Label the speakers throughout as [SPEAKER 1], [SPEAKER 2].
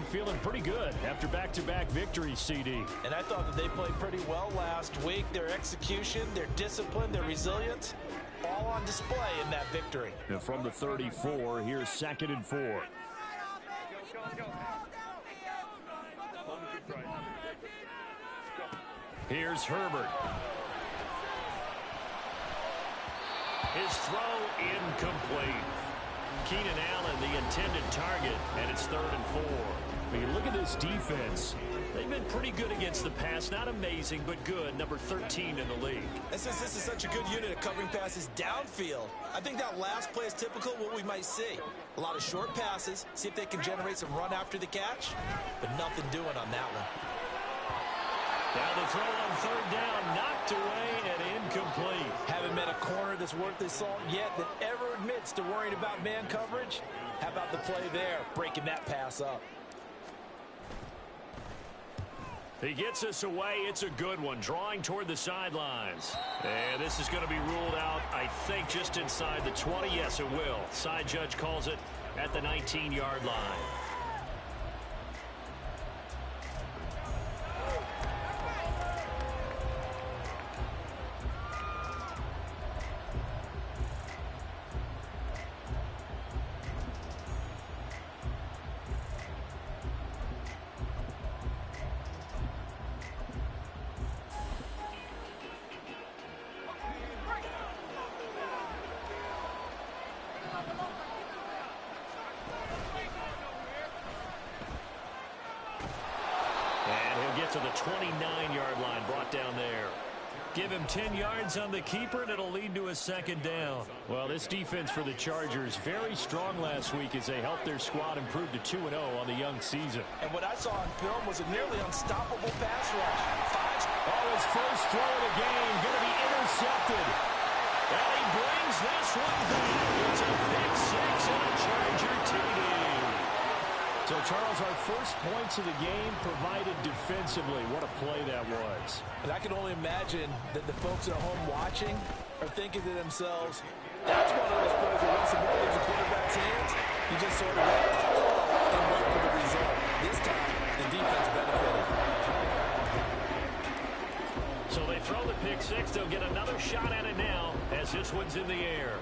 [SPEAKER 1] feeling pretty good after back-to-back victories, CD.
[SPEAKER 2] And I thought that they played pretty well last week. Their execution, their discipline, their resilience, all on display in that victory.
[SPEAKER 1] And from the 34, here's 2nd and 4. Here's Herbert. His throw incomplete. Keenan Allen, the intended target, and it's 3rd and 4. When you look at this defense, they've been pretty good against the pass. Not amazing, but good. Number 13 in the league.
[SPEAKER 2] And since this is such a good unit of covering passes downfield, I think that last play is typical of what we might see. A lot of short passes, see if they can generate some run after the catch, but nothing doing on that one.
[SPEAKER 1] Now the throw on 3rd down, knocked away and incomplete.
[SPEAKER 2] Haven't met a corner that's worth his salt yet that ever admits to worrying about man coverage. How about the play there, breaking that pass up?
[SPEAKER 1] He gets us away. It's a good one, drawing toward the sidelines. And this is going to be ruled out, I think, just inside the 20. Yes, it will. Side judge calls it at the 19-yard line. To the 29-yard line, brought down there. Give him 10 yards on the keeper, and it'll lead to a 2nd down. Well, this defense for the Chargers, very strong last week as they helped their squad improve to 2-0 on the young season.
[SPEAKER 2] And what I saw on film was a nearly unstoppable pass rush.
[SPEAKER 1] His first throw of the game, going to be intercepted. And he brings this one back. It's a pick 6 and a Charger TD. So, Charles, our first points of the game provided defensively. What a play that was.
[SPEAKER 2] And I can only imagine that the folks at home watching are thinking to themselves, that's one of those plays where once the ball leaves the quarterback's hands, you just sort of wait and wait for the result. This time, the defense benefited.
[SPEAKER 1] So they throw the pick 6. They'll get another shot at it now as this one's in the air.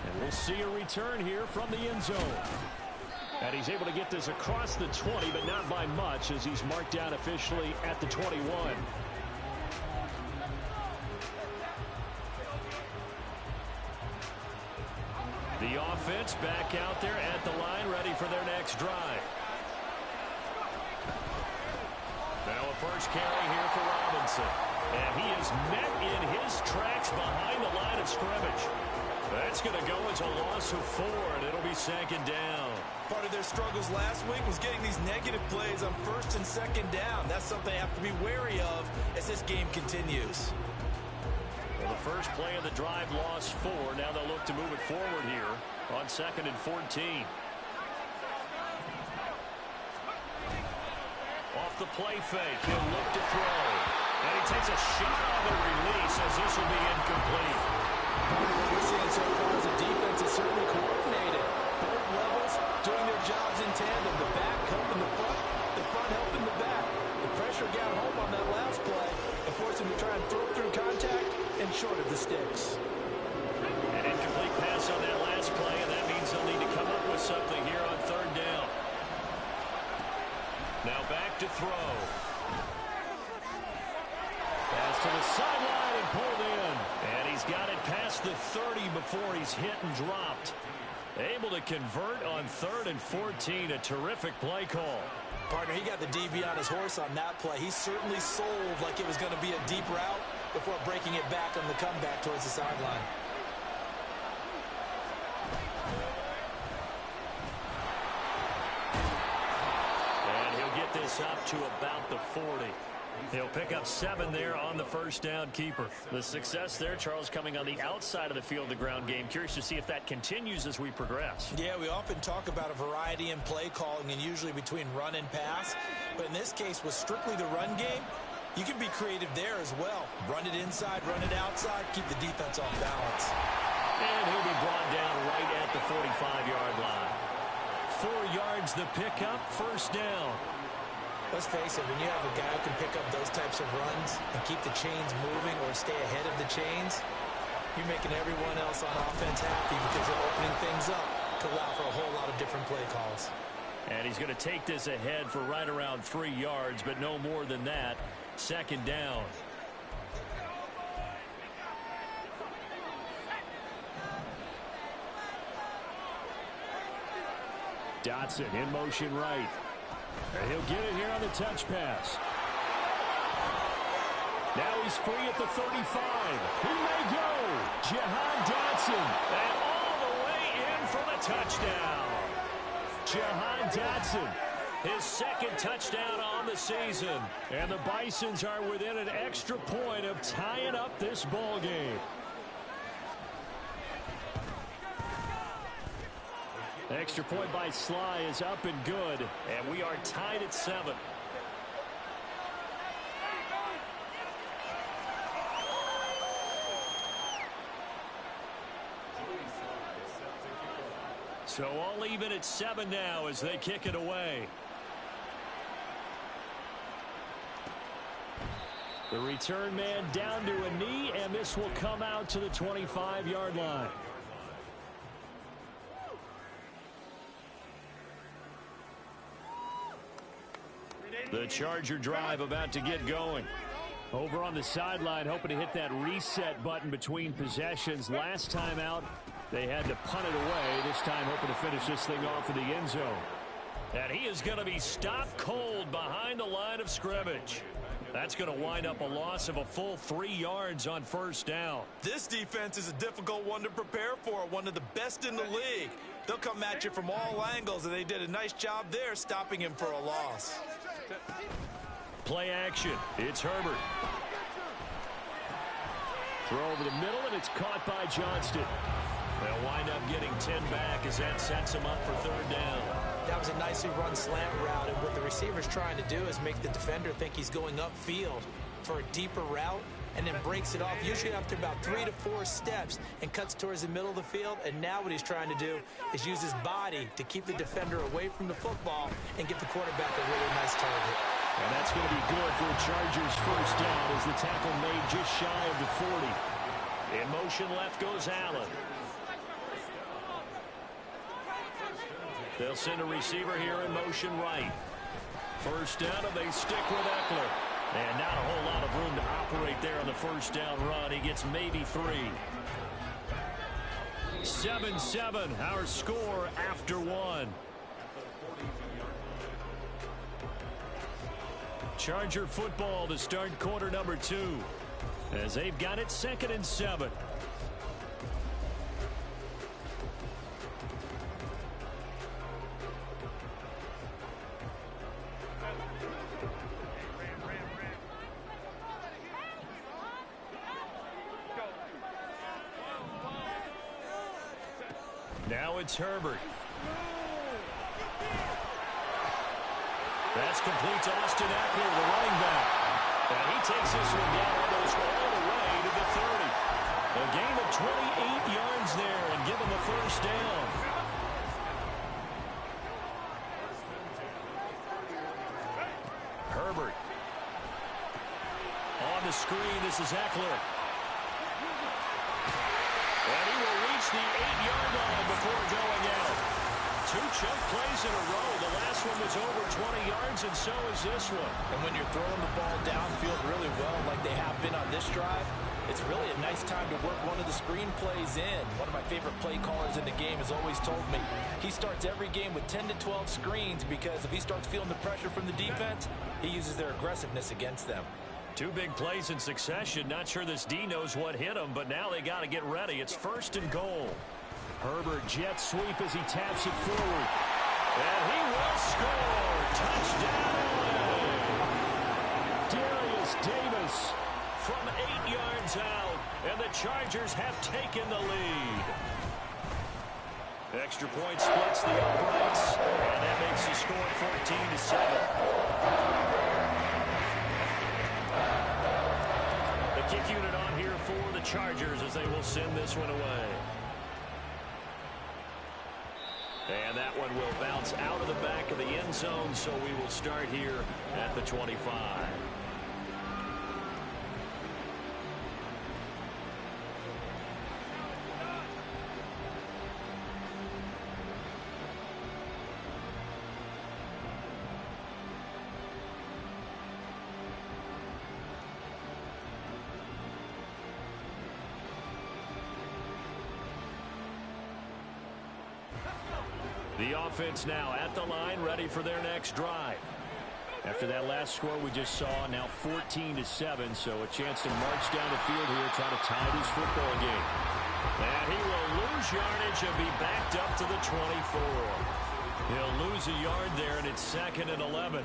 [SPEAKER 1] And we'll see a return here from the end zone. And he's able to get this across the 20, but not by much as he's marked down officially at the 21. The offense back out there at the line, ready for their next drive. Now a first carry here for Robinson. And he is met in his tracks behind the line of scrimmage. That's going to go as a loss of 4, and it'll be 2nd down.
[SPEAKER 2] Part of their struggles last week was getting these negative plays on 1st and 2nd down. That's something they have to be wary of as this game continues.
[SPEAKER 1] Well, the first play of the drive lost 4. Now they'll look to move it forward here on 2nd and 14. Off the play fake, he'll look to throw. And he takes a shot on the release as this will be incomplete.
[SPEAKER 2] What we're seeing so far is the defense is certainly coordinated. Both levels doing their jobs in tandem. The back helping the front helping the back. The pressure got home on that last play and forced him to try and throw through contact and short of the sticks.
[SPEAKER 1] An incomplete pass on that last play, and that means they'll need to come up with something here on 3rd down. Now back to throw. Pass to the sideline and pulled in. And he's got it past the 30 before he's hit and dropped. Able to convert on 3rd and 14. A terrific play call.
[SPEAKER 2] Partner, he got the DB on his horse on that play. He certainly sold like it was going to be a deep route before breaking it back on the comeback towards the sideline.
[SPEAKER 1] And he'll get this up to about the 40. He'll pick up 7 there on the first down keeper. The success there, Charles, coming on the outside of the field, the ground game. Curious to see if that continues as we progress.
[SPEAKER 2] Yeah, we often talk about a variety in play calling and usually between run and pass. But in this case, with strictly the run game, you can be creative there as well. Run it inside, run it outside, keep the defense off balance.
[SPEAKER 1] And he'll be brought down right at the 45-yard line. 4 yards the pickup, first down.
[SPEAKER 2] Let's face it, when you have a guy who can pick up those types of runs and keep the chains moving or stay ahead of the chains, you're making everyone else on offense happy because you're opening things up to allow for a whole lot of different play calls.
[SPEAKER 1] And he's going to take this ahead for right around 3 yards, but no more than that. Second down. Dotson in motion right. And he'll get it here on the touch pass. Now he's free at the 35. He may go. Jahan Dotson. And all the way in for the touchdown. Jahan Dotson, his second touchdown on the season. And the Bisons are within an extra point of tying up this ball game. Extra point by Sly is up and good, and we are tied at 7. So all even at 7 now as they kick it away. The return man down to a knee, and this will come out to the 25-yard line. The Charger drive about to get going. Over on the sideline, hoping to hit that reset button between possessions. Last time out, they had to punt it away. This time, hoping to finish this thing off in the end zone. And he is going to be stopped cold behind the line of scrimmage. That's going to wind up a loss of a full 3 yards on first down.
[SPEAKER 2] This defense is a difficult one to prepare for, one of the best in the league. They'll come at you from all angles, and they did a nice job there stopping him for a loss.
[SPEAKER 1] Play action. It's Herbert. Throw over the middle, and it's caught by Johnston. They'll wind up getting 10 back as that sets him up for third down.
[SPEAKER 2] That was a nicely run slant route, and what the receiver's trying to do is make the defender think he's going upfield for a deeper route, and then breaks it off, usually after about 3 to 4 steps, and cuts towards the middle of the field. And now what he's trying to do is use his body to keep the defender away from the football and get the quarterback a really nice target.
[SPEAKER 1] And that's going to be good for the Chargers' first down as the tackle made just shy of the 40. In motion left goes Allen. They'll send a receiver here in motion right. First down, and they stick with Eckler. And not a whole lot of room to operate there on the first down run. He gets maybe 3. 7-7, our score after 1. Charger football to start quarter number 2. As they've got it 2nd and 7. Now it's Herbert. That's complete to Austin Eckler, the running back. And he takes this one down almost all the way to the 30. A gain of 28 yards there and give him the first down. Herbert. On the screen, this is Eckler. And he will reach the 8-yard line before going out. 2 chunk plays in a row. The last one was over 20 yards, and so is this one.
[SPEAKER 2] And when you're throwing the ball downfield really well like they have been on this drive, it's really a nice time to work one of the screen plays in. One of my favorite play callers in the game has always told me he starts every game with 10 to 12 screens because if he starts feeling the pressure from the defense, he uses their aggressiveness against them.
[SPEAKER 1] 2 big plays in succession. Not sure this D knows what hit him, but now they got to get ready. It's 1st and goal. Herbert jet sweep as he taps it forward. And he will score. Touchdown. Darius Davis from 8 yards out. And the Chargers have taken the lead. Extra point splits the uprights. And that makes the score 14-7. Kick unit on here for the Chargers as they will send this one away. And that one will bounce out of the back of the end zone, so we will start here at the 25. The offense now at the line, ready for their next drive. After that last score we just saw, now 14-7, so a chance to march down the field here, try to tie this football game. And he will lose yardage and be backed up to the 24. He'll lose a yard there, and it's 2nd and 11.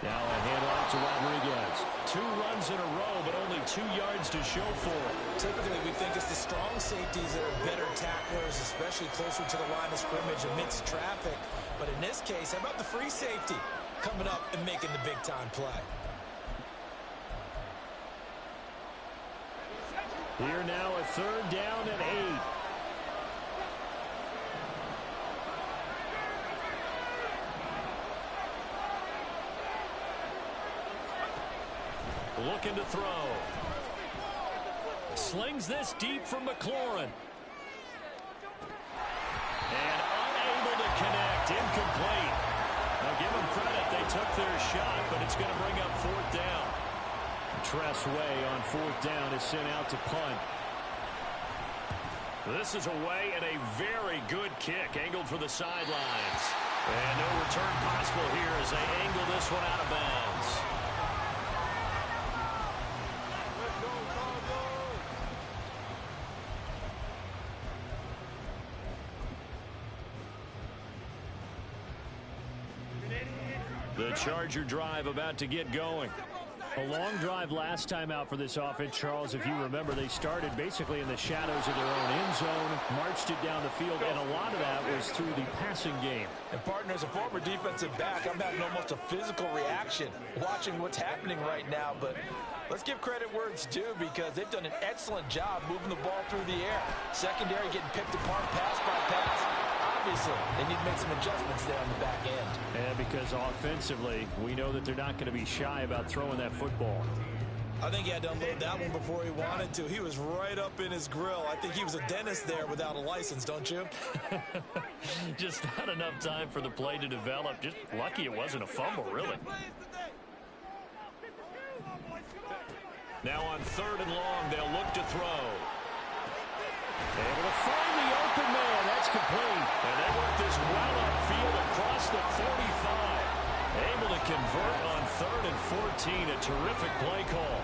[SPEAKER 1] Now a handoff to Rodriguez. 2 runs in a row, but only 2 yards to show for it.
[SPEAKER 2] Typically, we think it's the strong safeties that are better tacklers, especially closer to the line of scrimmage amidst traffic. But in this case, how about the free safety coming up and making the big-time play?
[SPEAKER 1] Here now a 3rd down and 8. Looking to throw. Slings this deep from McLaurin. And unable to connect. Incomplete. Now give them credit. They took their shot, but it's going to bring up 4th down. Tress Way on 4th down is sent out to punt. This is away and a very good kick. Angled for the sidelines. And no return possible here as they angle this one out of bounds. The Charger drive about to get going. A long drive last time out for this offense, Charles. If you remember, they started basically in the shadows of their own end zone, marched it down the field, and a lot of that was through the passing game.
[SPEAKER 2] And, partner, as a former defensive back, I'm having almost a physical reaction watching what's happening right now. But let's give credit where it's due, because they've done an excellent job moving the ball through the air. Secondary getting picked apart pass by pass. Obviously, they need to make some adjustments there on the back end.
[SPEAKER 1] And because offensively, we know that they're not going to be shy about throwing that football.
[SPEAKER 2] I think he had to unload that one before he wanted to. He was right up in his grill. I think he was a dentist there without a license, don't you?
[SPEAKER 1] Just not enough time for the play to develop. Just lucky it wasn't a fumble, really. Now on 3rd and long, they'll look to throw. Able to find the open man. That's complete. And they work this well upfield across the 45. Able to convert on 3rd and 14. A terrific play call.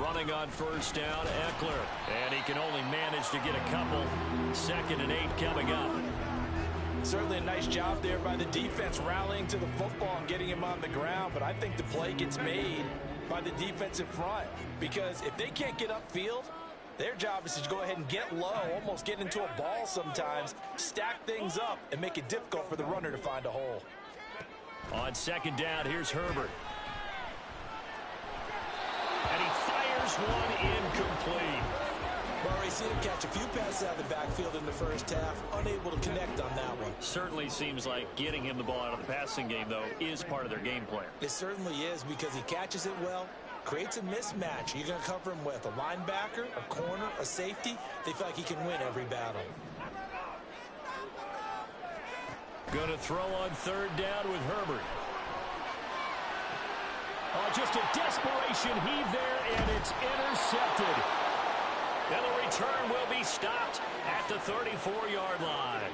[SPEAKER 1] Running on 1st down, Eckler. And he can only manage to get a couple. 2nd and 8 coming up.
[SPEAKER 2] Certainly a nice job there by the defense rallying to the football and getting him on the ground, but I think the play gets made by the defensive front, because if they can't get upfield, their job is to go ahead and get low, almost get into a ball sometimes, stack things up, and make it difficult for the runner to find a hole.
[SPEAKER 1] On 2nd down, here's Herbert. And he fires one incomplete.
[SPEAKER 2] Murray seen him catch a few passes out of the backfield in the first half, unable to connect on that one.
[SPEAKER 1] Certainly seems like getting him the ball out of the passing game, though, is part of their game plan.
[SPEAKER 2] It certainly is, because he catches it well, creates a mismatch. You're going to cover him with a linebacker, a corner, a safety. They feel like he can win every battle.
[SPEAKER 1] Going to throw on 3rd down with Herbert. Oh, just a desperation heave there, and it's intercepted. And the return will be stopped at the 34-yard line.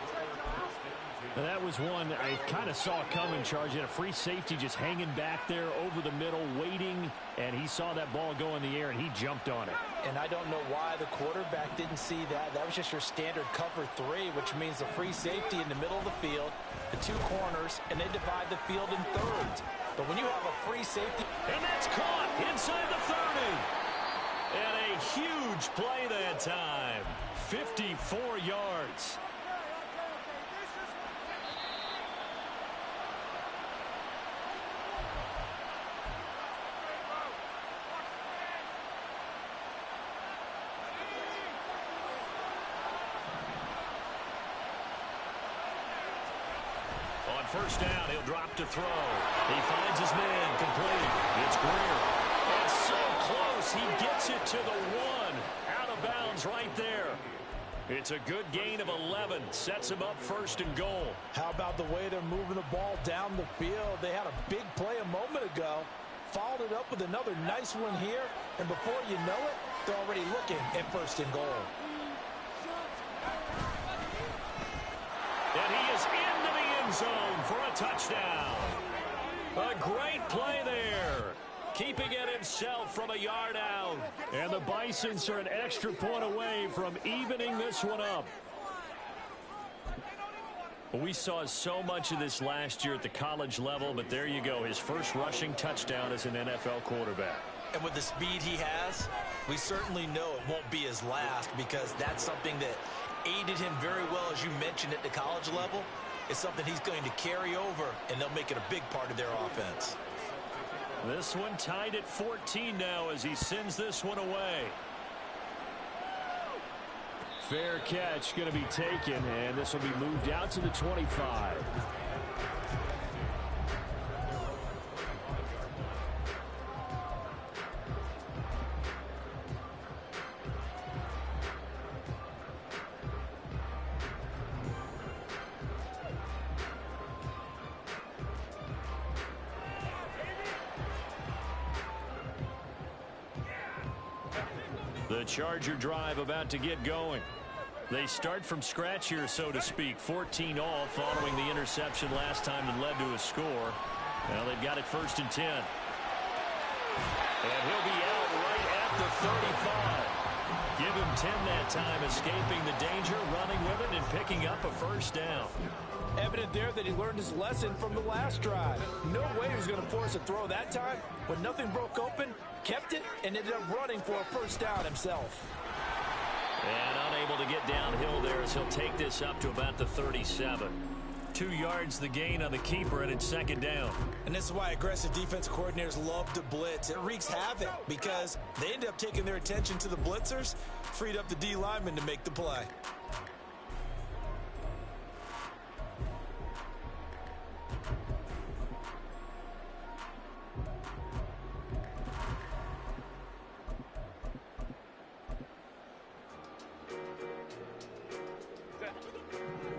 [SPEAKER 1] Now that was one I kind of saw coming, Charge. He had a free safety just hanging back there over the middle, waiting, and he saw that ball go in the air, and he jumped on it.
[SPEAKER 2] And I don't know why the quarterback didn't see that. That was just your standard cover 3, which means the free safety in the middle of the field, the 2 corners, and they divide the field in thirds. But when you have a free safety...
[SPEAKER 1] And that's caught inside the 30. And a huge play that time. 54 yards. On first down, he'll drop to throw. He finds his man complete. It's Greer. And so close, he gets it to the 1. Out of bounds right there. It's a good gain of 11. Sets him up first and goal.
[SPEAKER 2] How about the way they're moving the ball down the field? They had a big play a moment ago. Followed it up with another nice one here. And before you know it, they're already looking at first and goal.
[SPEAKER 1] And he is into the end zone for a touchdown. A great play there. Keeping it himself from a yard out. And the Bisons are an extra point away from evening this one up. We saw so much of this last year at the college level, but there you go. His first rushing touchdown as an NFL quarterback.
[SPEAKER 2] And with the speed he has, we certainly know it won't be his last, because that's something that aided him very well, as you mentioned, at the college level. It's something he's going to carry over, and they'll make it a big part of their offense.
[SPEAKER 1] This one tied at 14 now as he sends this one away. Fair catch going to be taken, and this will be moved out to the 25. The Charger drive about to get going. They start from scratch here, so to speak. 14 all following the interception last time that led to a score. Now they've got it first and 10. And he'll be out right at the 35. Give him 10 that time, escaping the danger, running with it, and picking up a first down.
[SPEAKER 2] Evident there that he learned his lesson from the last drive. No way he was going to force a throw that time. When nothing broke open, kept it, and ended up running for a first down himself.
[SPEAKER 1] And unable to get downhill there as he'll take this up to about the 37. 2 yards the gain on the keeper, and it's second down.
[SPEAKER 2] And this is why aggressive defense coordinators love to blitz. It wreaks havoc because they end up taking their attention to the blitzers, freed up the D lineman to make the play.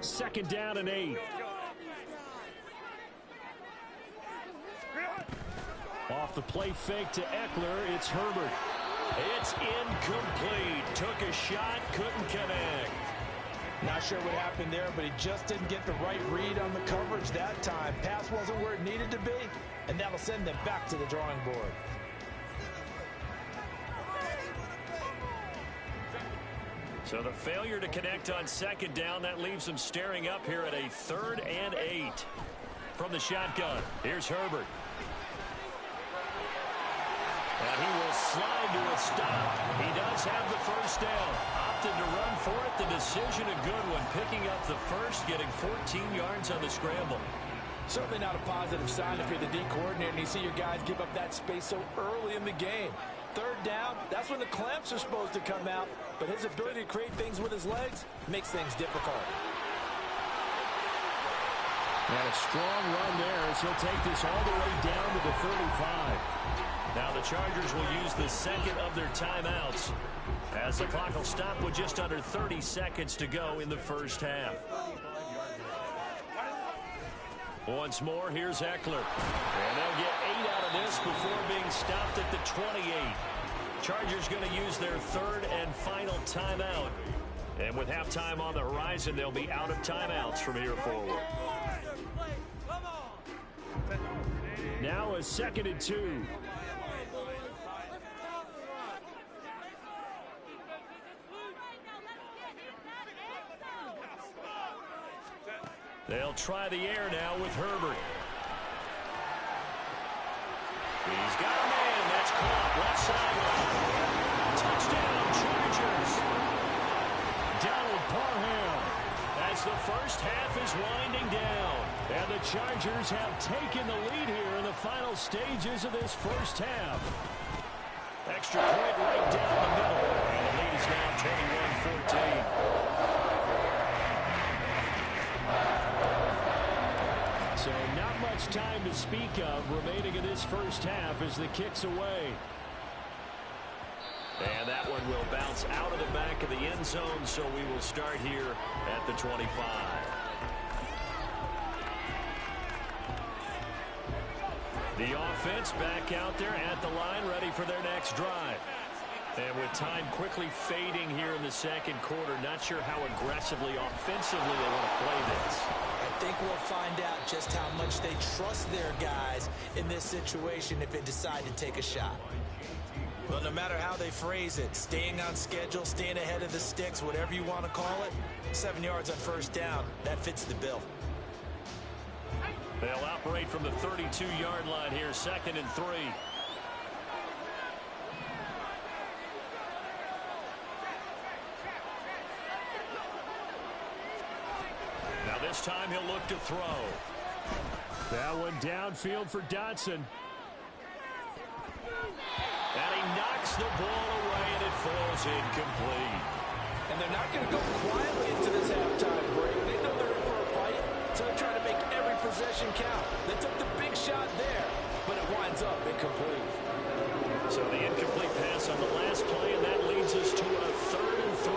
[SPEAKER 1] Second down and 8. Off the play fake to Eckler, it's Herbert. It's incomplete. Took a shot, couldn't connect.
[SPEAKER 2] Not sure what happened there, but he just didn't get the right read on the coverage that time. Pass wasn't where it needed to be, and that'll send them back to the drawing board.
[SPEAKER 1] So the failure to connect on second down, that leaves them staring up here at a 3rd and 8. From the shotgun, here's Herbert. And he will slide to a stop. He does have the first down. Opted to run for it. The decision a good one. Picking up the first, getting 14 yards on the scramble.
[SPEAKER 2] Certainly not a positive sign if you're the D coordinator and you see your guys give up that space so early in the game. 3rd down, that's when the clamps are supposed to come out, but his ability to create things with his legs makes things difficult.
[SPEAKER 1] And a strong run there as he'll take this all the way down to the 35. Now the Chargers will use the second of their timeouts as the clock will stop with just under 30 seconds to go in the first half. Once more, here's Eckler. And they'll get 8 out of this before being stopped at the 28. Chargers going to use their 3rd and final timeout. And with halftime on the horizon, they'll be out of timeouts from here forward. Now a 2nd and 2. They'll try the air now with Herbert. He's got a man. That's caught left sideline. Touchdown, Chargers. Donald Parham as the first half is winding down. And the Chargers have taken the lead here in the final stages of this first half. Extra point right down the middle. And the lead is now 21-14. So not much time to speak of remaining in this first half as the kick's away. And that one will bounce out of the back of the end zone, so we will start here at the 25. The offense back out there at the line, ready for their next drive. And with time quickly fading here in the second quarter, not sure how aggressively, offensively they want to play this.
[SPEAKER 2] I think we'll find out just how much they trust their guys in this situation if they decide to take a shot. Well, no matter how they phrase it, staying on schedule, staying ahead of the sticks, whatever you want to call it, 7 yards on first down, that fits the bill.
[SPEAKER 1] They'll operate from the 32-yard line here, 2nd and 3. Now this time he'll look to throw. That one downfield for Dotson. And he knocks the ball away, and it falls incomplete.
[SPEAKER 2] And they're not going to go quietly into this halftime break. They know they're in for a fight, so they're trying to make every possession count. They took the big shot there, but it winds up incomplete.
[SPEAKER 1] So the incomplete pass on the last play, and that leads us to a 3rd and 3.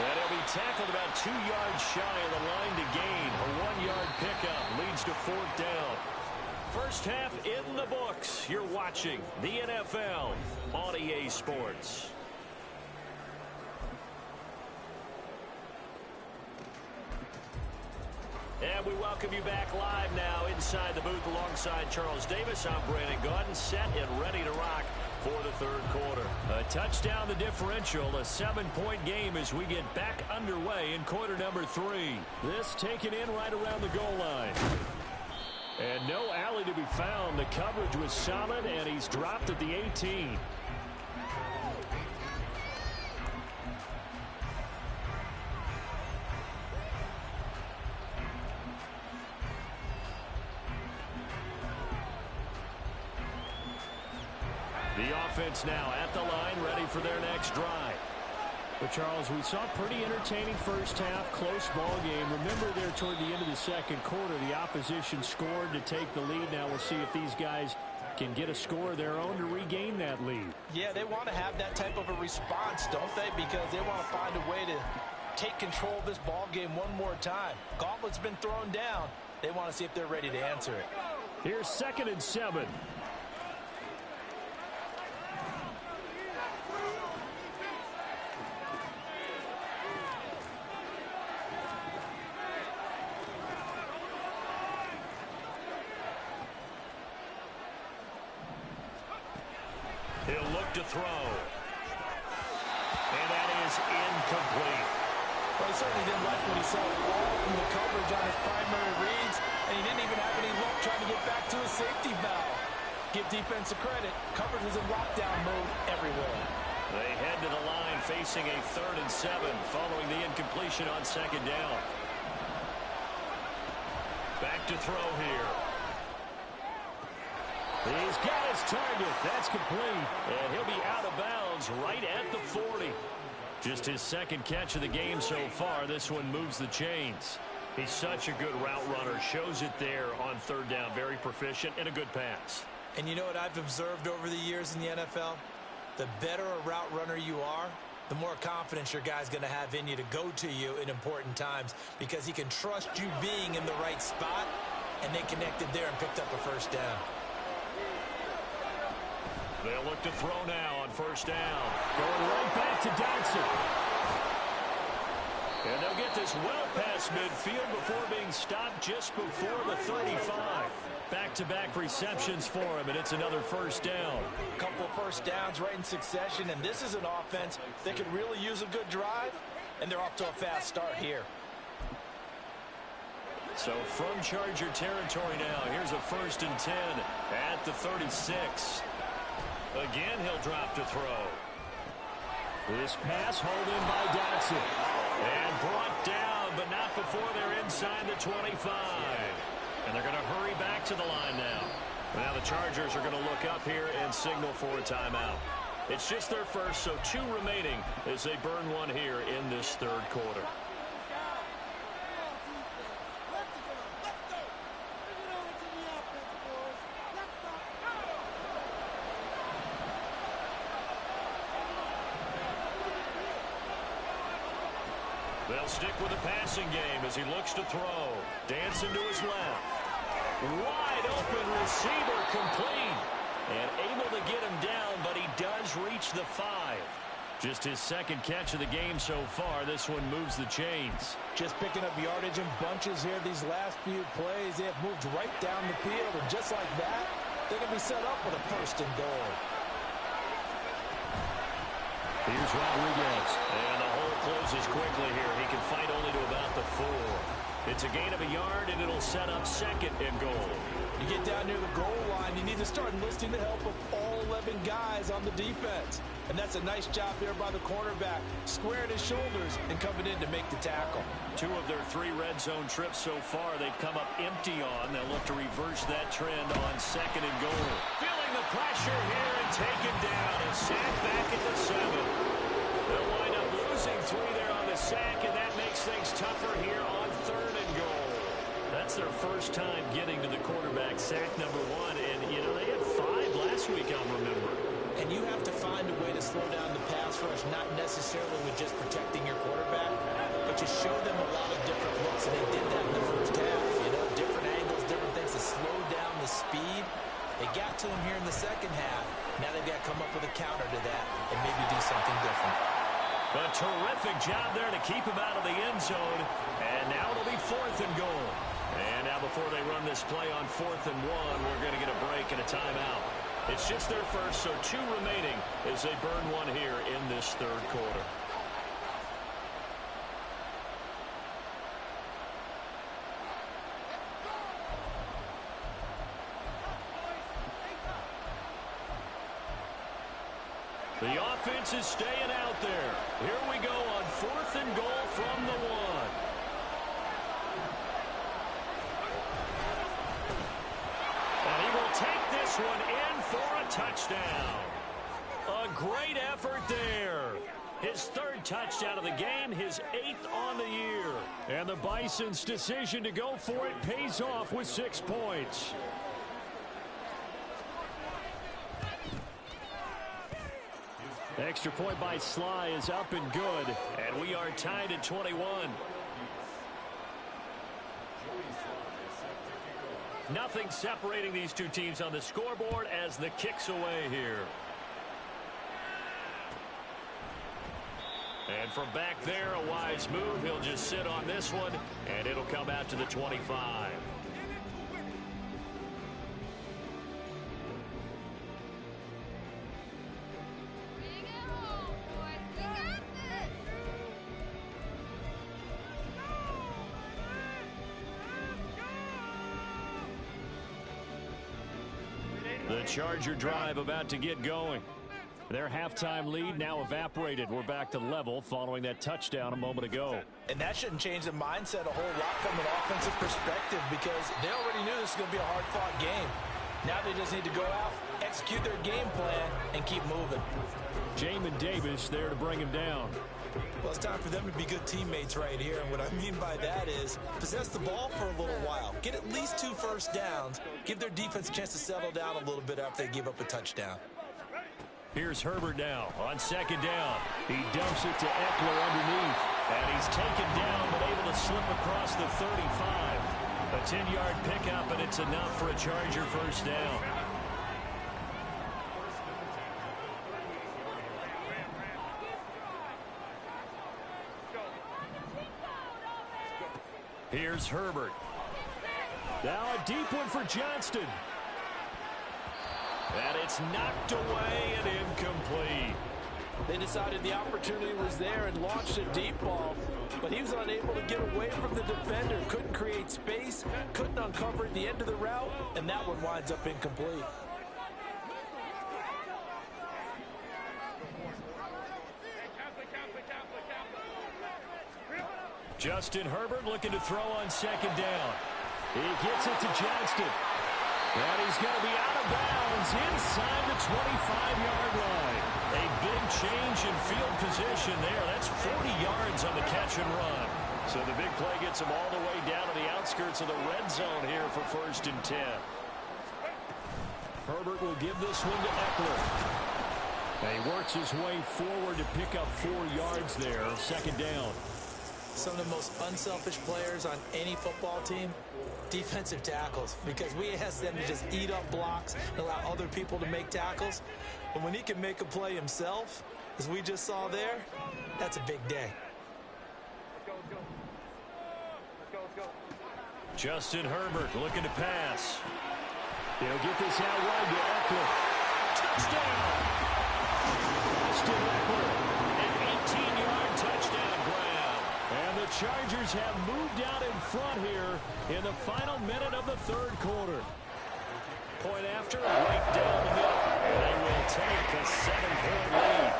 [SPEAKER 1] And he'll be tackled about 2 yards shy of the line to gain. A 1-yard pickup leads to 4th down. First half in the books. You're watching the NFL on EA Sports. And we welcome you back live now inside the booth alongside Charles Davis. I'm Brandon Gaudin, set and ready to rock for the third quarter. A touchdown the differential, a 7-point game as we get back underway in quarter number 3. This taken in right around the goal line. And no alley to be found. The coverage was solid, and he's dropped at the 18. The offense now at the line, ready for their next drive. But, Charles, we saw a pretty entertaining first half, close ball game. Remember there toward the end of the second quarter, the opposition scored to take the lead. Now we'll see if these guys can get a score of their own to regain that lead.
[SPEAKER 2] Yeah, they want to have that type of a response, don't they? Because they want to find a way to take control of this ball game one more time. Gauntlet's been thrown down. They want to see if they're ready to answer it.
[SPEAKER 1] Here's 2nd and 7. He'll look to throw. And that is incomplete.
[SPEAKER 2] Well, he certainly didn't like what he saw all from the coverage on his primary reads, and he didn't even have any luck trying to get back to his safety valve. Give defense a credit. Coverage is in lockdown mode everywhere.
[SPEAKER 1] They head to the line facing a 3rd and 7 following the incompletion on 2nd down. Back to throw here. He's got his target. That's complete. And he'll be out of bounds right at the 40. Just his 2nd catch of the game so far. This one moves the chains. He's such a good route runner. Shows it there on 3rd down. Very proficient and a good pass.
[SPEAKER 2] And you know what I've observed over the years in the NFL? The better a route runner you are, the more confidence your guy's going to have in you to go to you in important times because he can trust you being in the right spot, and they connected there and picked up a 1st down.
[SPEAKER 1] They'll look to throw now on 1st down. Going right back to Dotson. And they'll get this well past midfield before being stopped just before the 35. Back-to-back receptions for him, and it's another 1st down.
[SPEAKER 2] A couple of 1st downs right in succession, and this is an offense that could really use a good drive, and they're off to a fast start here.
[SPEAKER 1] So from Charger territory now, here's a 1st and 10 at the 36. Again, he'll drop to throw. This pass hauled in by Dotson. And brought down, but not before they're inside the 25. And they're going to hurry back to the line now. Now the Chargers are going to look up here and signal for a timeout. It's just their first, so 2 remaining as they burn one here in this 3rd quarter. They'll stick with the passing game as he looks to throw. Dancing to his left. Wide open receiver complete. And able to get him down, but he does reach the 5. Just his 2nd catch of the game so far. This one moves the chains.
[SPEAKER 2] Just picking up yardage in bunches here these last few plays. They have moved right down the field, and just like that, they're going to be set up with a 1st and goal.
[SPEAKER 1] Here's Rodriguez. And the hole closes quickly here. He can fight only to about the 4. It's a gain of a yard, and it'll set up 2nd and goal.
[SPEAKER 2] You get down near the goal line, you need to start enlisting the help of all 11 guys on the defense. And that's a nice job there by the cornerback, squaring his shoulders and coming in to make the tackle.
[SPEAKER 1] 2 of their 3 red zone trips so far, they've come up empty on. They'll look to reverse that trend on 2nd and goal. Feeling the pressure here and taken down and sacked back at the 7. They'll wind up losing 3 there on the sack, and that makes things tougher here on 3rd and goal. That's their first time getting to the quarterback, sack number 1. And, you know, they had 5 last week, I'll remember.
[SPEAKER 2] And you have to find a way to slow down the pass rush, not necessarily with just protecting your quarterback, but you show them a lot of different looks, and they did that in the first half. You know, different angles, different things to slow down the speed. They got to him here in the 2nd half. Now they've got to come up with a counter to that and maybe do something different.
[SPEAKER 1] A terrific job there to keep him out of the end zone. And now it'll be 4th and goal. And now before they run this play on 4th and 1, we're going to get a break and a timeout. It's just their first, so 2 remaining as they burn one here in this 3rd quarter. The offense is staying out there. Here we go on 4th and goal from the 1. And he will take this one in for a touchdown. A great effort there. His 3rd touchdown of the game, his 8th on the year. And the Bison's decision to go for it pays off with 6 points. Extra point by Sly is up and good, and we are tied at 21. Nothing separating these 2 teams on the scoreboard as the kick's away here. And from back there, a wise move. He'll just sit on this one, and it'll come out to the 25. The Charger drive about to get going. Their halftime lead now evaporated. We're back to level following that touchdown a moment ago.
[SPEAKER 2] And that shouldn't change the mindset a whole lot from an offensive perspective because they already knew this was going to be a hard-fought game. Now they just need to go out, execute their game plan, and keep moving.
[SPEAKER 1] Jamin Davis there to bring him down.
[SPEAKER 2] Well, it's time for them to be good teammates right here. And what I mean by that is possess the ball for a little while. Get at least 2 first downs. Give their defense a chance to settle down a little bit after they give up a touchdown.
[SPEAKER 1] Here's Herbert now on 2nd down. He dumps it to Eckler underneath. And he's taken down but able to slip across the 35. A 10-yard pickup, and it's enough for a Charger first down. Here's Herbert. Now a deep one for Johnston. And it's knocked away and incomplete.
[SPEAKER 2] They They decided the opportunity was there and launched a deep ball, but he was unable to get away from the defender. Couldn't create space, couldn't uncover at the end of the route, and that one winds up incomplete.
[SPEAKER 1] Justin Herbert looking to throw on second down. He gets it to Johnston. And he's going to be out of bounds inside the 25-yard line. A big change in field position there. That's 40 yards on the catch and run. So the big play gets him all the way down to the outskirts of the red zone here for 1st and 10. Herbert will give this one to Eckler. And he works his way forward to pick up 4 yards there. 2nd down.
[SPEAKER 2] Some of the most unselfish players on any football team, defensive tackles, because we ask them to just eat up blocks and allow other people to make tackles. But when he can make a play himself, as we just saw there, that's a big day.
[SPEAKER 3] Let's go.
[SPEAKER 1] Justin Herbert looking to pass. He'll get this out wide to Eckler. Touchdown! Austin Eckler, an 18-yard touchdown grab. And the Chargers have moved out in front here in the final minute of the 3rd quarter. Point after, right down the middle. They will take a 7-point lead.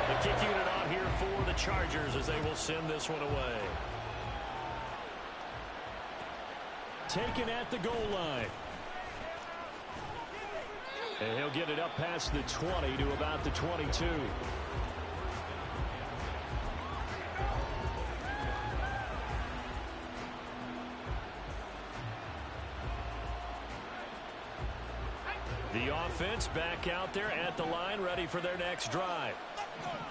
[SPEAKER 1] The kick unit on here for the Chargers as they will send this one away. Taken at the goal line. And he'll get it up past the 20 to about the 22. The offense back out there at the line, ready for their next drive.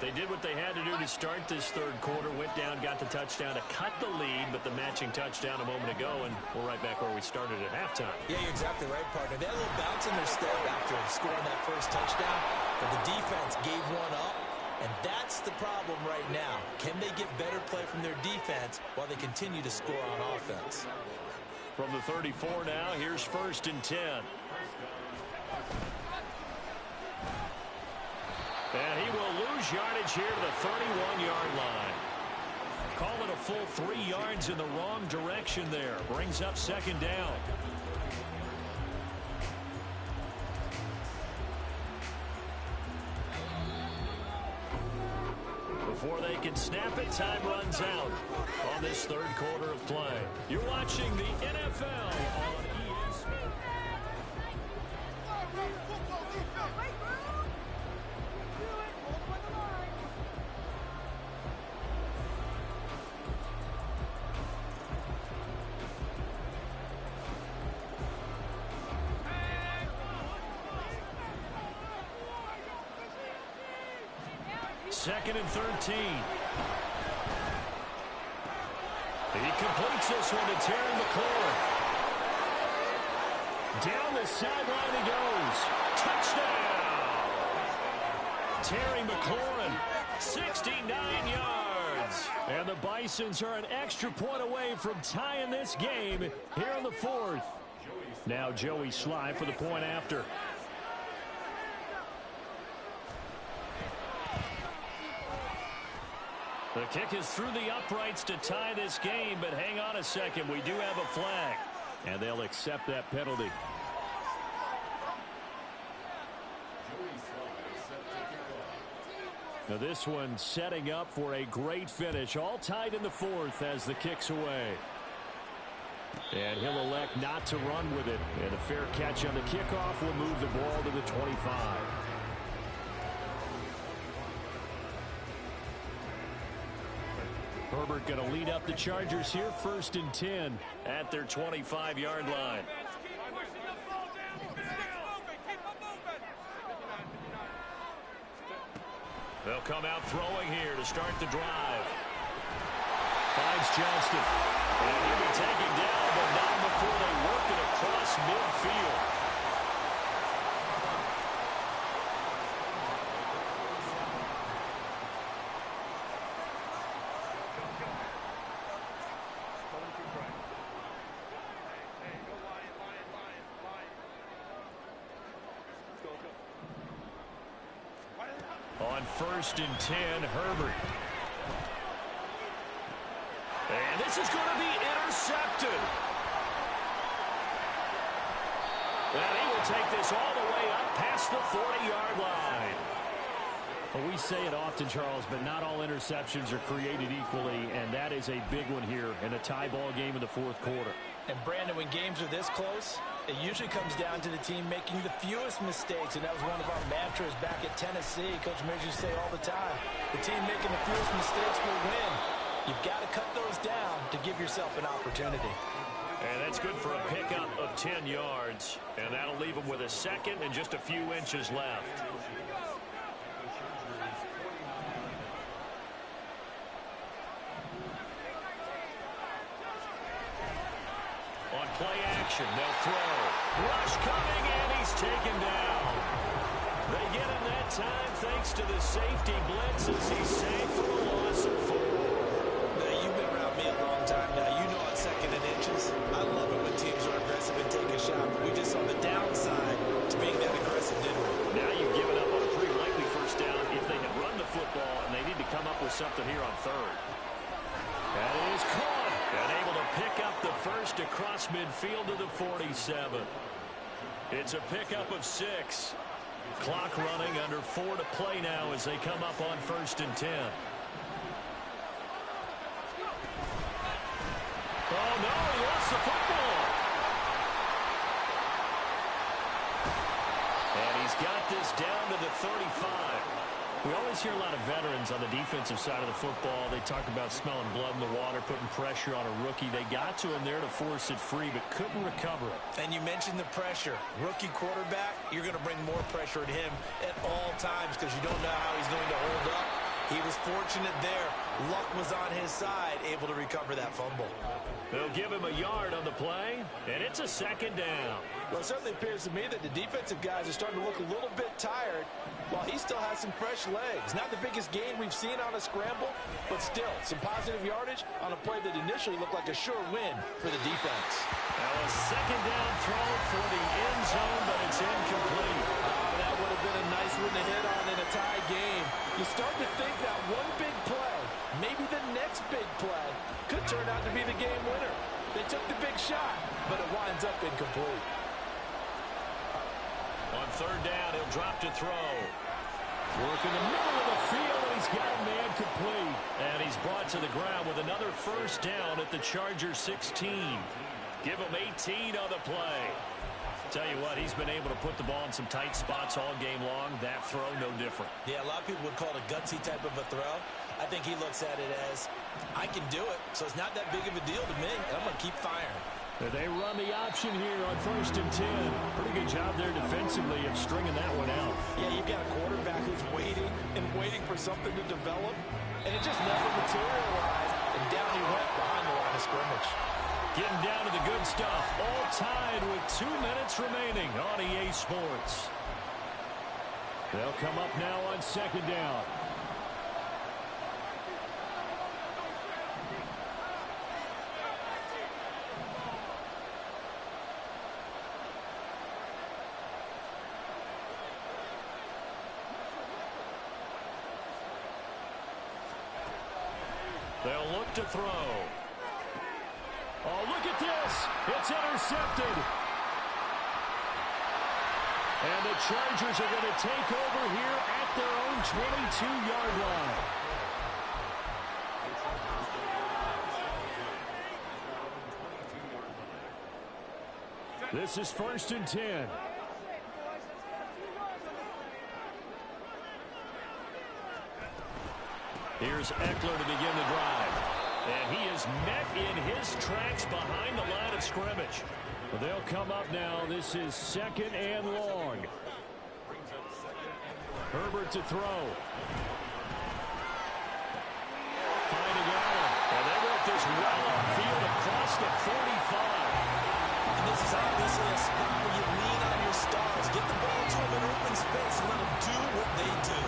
[SPEAKER 1] They did what they had to do to start this 3rd quarter, went down, got the touchdown to cut the lead, but the matching touchdown a moment ago, and we're right back where we started at halftime.
[SPEAKER 2] Yeah, you're exactly right, partner. They had a little bounce in their step after scoring that first touchdown, but the defense gave one up, and that's the problem right now. Can they get better play from their defense while they continue to score on offense?
[SPEAKER 1] From the 34 now, here's 1st and 10. And he will lose yardage here to the 31-yard line. Call it a full 3 yards in the wrong direction there. Brings up 2nd down. Before they can snap it, time runs out on this 3rd quarter of play. You're watching the NFL on ESPN. Second and 13. He completes this one to Terry McLaurin. Down the sideline he goes. Touchdown! Terry McLaurin, 69 yards. And the Bisons are an extra point away from tying this game here in the 4th. Now Joey Sly for the point after. The kick is through the uprights to tie this game, but hang on a second. We do have a flag, and they'll accept that penalty. Now this one setting up for a great finish. All tied in the 4th as the kick's away. And he'll elect not to run with it. And a fair catch on the kickoff will move the ball to the 25. Herbert going to lead up the Chargers here, 1st and 10 at their 25-yard line. They'll come out throwing here to start the drive. Finds Johnston. And he'll be taken down, but not before they work it across midfield. On 1st and 10, Herbert. And this is going to be intercepted. And he will take this all the way up past the 40-yard line.
[SPEAKER 4] Well, we say it often, Charles, but not all interceptions are created equally, and that is a big one here in a tie ball game in the fourth quarter.
[SPEAKER 2] And, Brandon, when games are this close, it usually comes down to the team making the fewest mistakes, and that was one of our mantras back at Tennessee. Coach Mears used to say all the time, the team making the fewest mistakes will win. You've got to cut those down to give yourself an opportunity.
[SPEAKER 1] And that's good for a pickup of 10 yards, and that'll leave them with a second and just a few inches left. On play action, they'll throw. Rush coming, and he's taken down. They get him that time thanks to the safety blitz as he's safe for a loss of 4.
[SPEAKER 2] Now, you've been around me a long time now. You know on second and inches, I love it when teams are aggressive and take a shot. But we just saw the downside to being that aggressive, didn't we?
[SPEAKER 1] Now you've given up on a pretty likely first down if they had run the football, and they need to come up with something here on 3rd. That is caught, and able to pick up the first across midfield to the 47. It's a pickup of 6. Clock running, under 4 to play now as they come up on 1st and 10. Oh, no, he lost the football. And he's got this down to the 35.
[SPEAKER 4] We always hear a lot of veterans on the defensive side of the football. They talk about smelling blood in the water, putting pressure on a rookie. They got to him there to force it free, but couldn't recover it.
[SPEAKER 2] And you mentioned the pressure. Rookie quarterback, you're going to bring more pressure at him at all times because you don't know how he's going to hold up. He was fortunate there. Luck was on his side, able to recover that fumble.
[SPEAKER 1] They'll give him a yard on the play, and it's a second down.
[SPEAKER 2] Well, it certainly appears to me that the defensive guys are starting to look a little bit tired while he still has some fresh legs. Not the biggest gain we've seen on a scramble, but still some positive yardage on a play that initially looked like a sure win for the defense.
[SPEAKER 1] Now a second down throw for the end zone, but it's incomplete.
[SPEAKER 2] That would have been a nice one to hit on in a tie game. You start to think that one big play, maybe the next big play, could turn out to be the game winner. They took the big shot, but it winds up incomplete.
[SPEAKER 1] On 3rd down, he'll drop to throw. Work in the middle of the field, and he's got a man complete. And he's brought to the ground with another first down at the Chargers 16. Give him 18 on the play. Tell you what, he's been able to put the ball in some tight spots all game long. That throw, no different.
[SPEAKER 2] Yeah, a lot of people would call it a gutsy type of a throw. I think he looks at it as, I can do it, so it's not that big of a deal to me, and I'm going to keep firing.
[SPEAKER 4] They run the option here on 1st and 10. Pretty good job there defensively of stringing that one out.
[SPEAKER 2] Yeah, you've got a quarterback who's waiting and waiting for something to develop, and it just never materialized, and down he went behind the line of scrimmage.
[SPEAKER 1] Getting down to the good stuff. All tied with 2 minutes remaining on EA Sports.
[SPEAKER 4] They'll come up now on 2nd down.
[SPEAKER 1] They'll look to throw. Oh, look at this. It's intercepted. And the Chargers are going to take over here at their own 22-yard line.
[SPEAKER 4] This is 1st and 10.
[SPEAKER 1] Here's Eckler to begin the drive. And he is met in his tracks behind the line of scrimmage.
[SPEAKER 4] Well, they'll come up now. This is 2nd and long. Herbert to throw.
[SPEAKER 1] Finding Allen. And they work this well upfield across the 45.
[SPEAKER 2] And this is obviously a spot where you lean on your stars. Get the ball to them in open space and let them do what they do.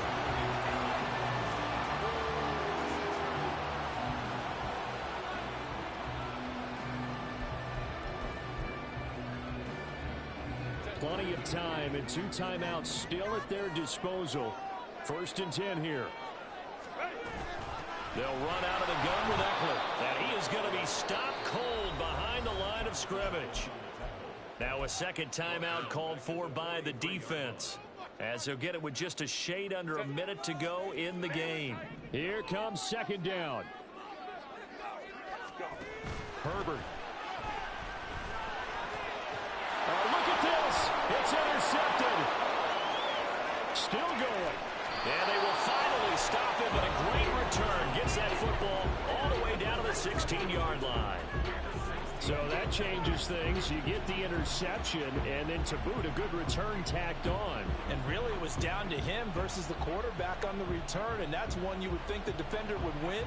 [SPEAKER 4] Plenty of time and 2 timeouts still at their disposal. First and 10 here. They'll run out of the gun with Eckler. And he is going to be stopped cold behind the line of scrimmage. Now a second timeout called for by the defense, as he'll get it with just a shade under a minute to go in the game. Here comes second down. Herbert. Look at this. It's intercepted. Still going. And they will finally stop him, but a great return gets that football all the way down to the 16-yard line. So that changes things. You get the interception, and then to boot, a good return tacked on.
[SPEAKER 2] And really it was down to him versus the quarterback on the return, and that's one you would think the defender would win.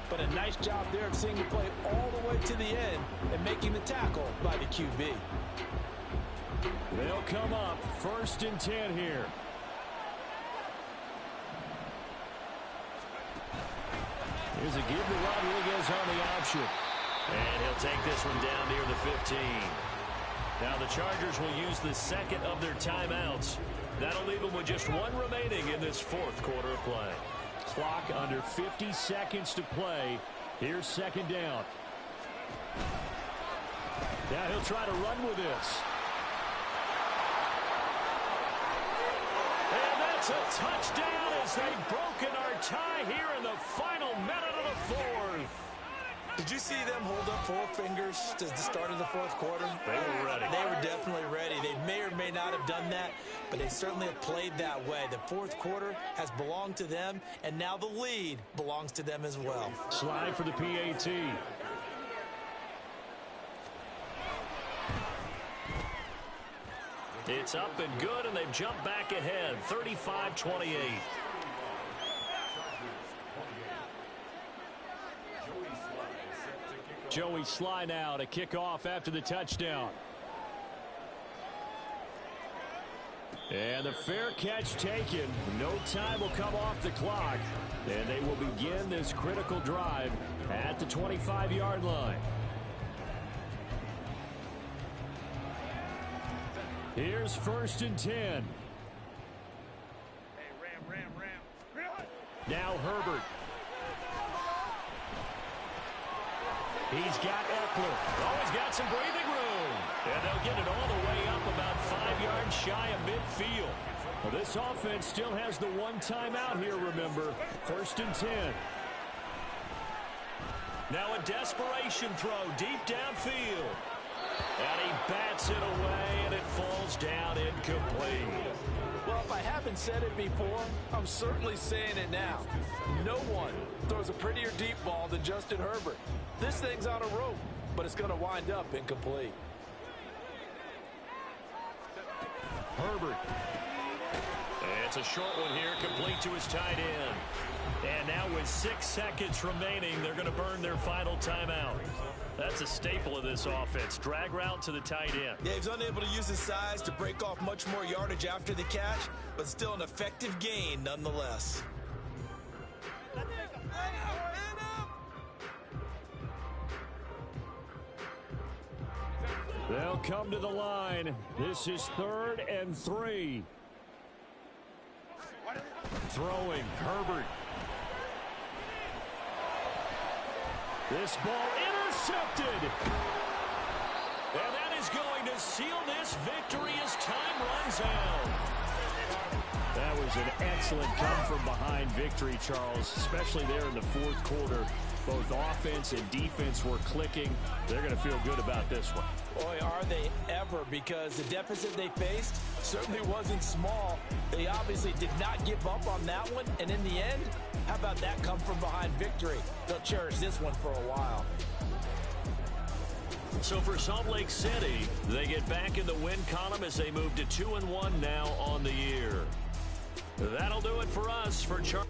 [SPEAKER 2] But a nice job there of seeing the play all the way to the end and making the tackle by the QB.
[SPEAKER 4] They'll come up first and 10 here. Here's a give to Rodriguez on the option. And he'll take this one down near the 15. Now the Chargers will use the second of their timeouts. That'll leave them with just one remaining in this fourth quarter of play. Clock under 50 seconds to play. Here's second down. Now he'll try to run with this. And that's a touchdown as they've broken our tie here in the final minute of the fourth.
[SPEAKER 2] Did you see them hold up four fingers to the start of the fourth quarter?
[SPEAKER 4] They were ready.
[SPEAKER 2] They were definitely ready. They may or may not have done that, but they certainly have played that way. The fourth quarter has belonged to them, and now the lead belongs to them as well.
[SPEAKER 4] Slide for the PAT. It's up and good, and they've jumped back ahead, 35-28. Joey Sly now to kick off after the touchdown. And the fair catch taken. No time will come off the clock. And they will begin this critical drive at the 25-yard line. Here's first and 10. Now Herbert. He's got Eckler. Oh, he's got some breathing room. And they'll get it all the way up about 5 yards shy of midfield. Well, this offense still has the one timeout here, remember. First and 10. Now a desperation throw deep downfield. And he bats it away, and it falls down incomplete.
[SPEAKER 2] Well, if I haven't said it before, I'm certainly saying it now. No one throws a prettier deep ball than Justin Herbert. This thing's on a rope, but it's going to wind up incomplete.
[SPEAKER 4] Herbert. It's a short one here, complete to his tight end. And now with 6 seconds remaining, they're going to burn their final timeout. That's a staple of this offense. Drag route to the tight end.
[SPEAKER 2] Yeah, he's unable to use his size to break off much more yardage after the catch, but still an effective gain nonetheless.
[SPEAKER 4] They'll come to the line. This is 3rd and 3. Throwing, Herbert. This ball intercepted. And that is going to seal this victory as time runs out. That was an excellent come-from-behind victory, Charles, especially there in the fourth quarter. Both offense and defense were clicking. They're going to feel good about this one.
[SPEAKER 2] Boy, are they ever, because the deficit they faced certainly wasn't small. They obviously did not give up on that one, and in the end, how about that come-from-behind victory? They'll cherish this one for a while.
[SPEAKER 4] So for Salt Lake City, they get back in the win column as they move to 2-1 now on the year. That'll do it for us. For Charles.